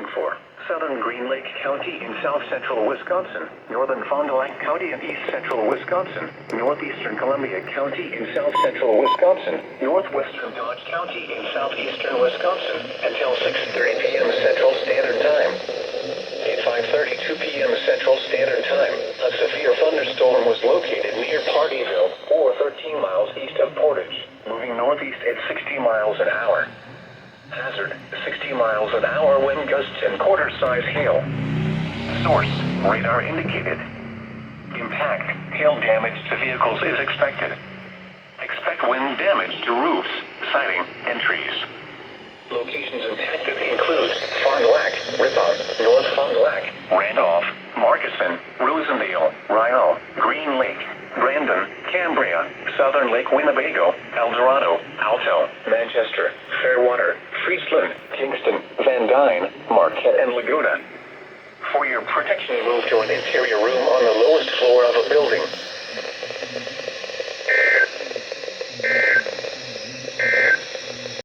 looking for. Southern Green Lake County in south-central Wisconsin, northern Fond du Lac County in east-central Wisconsin, northeastern Columbia County in south-central Wisconsin, northwestern Dodge County in southeastern Wisconsin, until 6:30 p.m. Central Standard Time. At 5:32 p.m. Central Standard Time, a severe thunderstorm was located near Partyville, or 13 miles east of Portage, moving northeast at 60 miles an hour. Hazard, 60 miles an hour wind gusts and quarter-size hail. Source, radar indicated. Impact, hail damage to vehicles is expected. Expect wind damage to roofs, siding, and trees. Locations impacted include Fond du Lac, Ripon, North Fond du Lac, Randolph, Markesan, Rosendale, Ryle, Green Lake, Brandon, Cambria, Southern Lake Winnebago, El Dorado, Alto, Manchester, Fairwater, Friesland, Kingston, Van Dyne, Marquette, and Laguna. For your protection, move to an interior room on the lower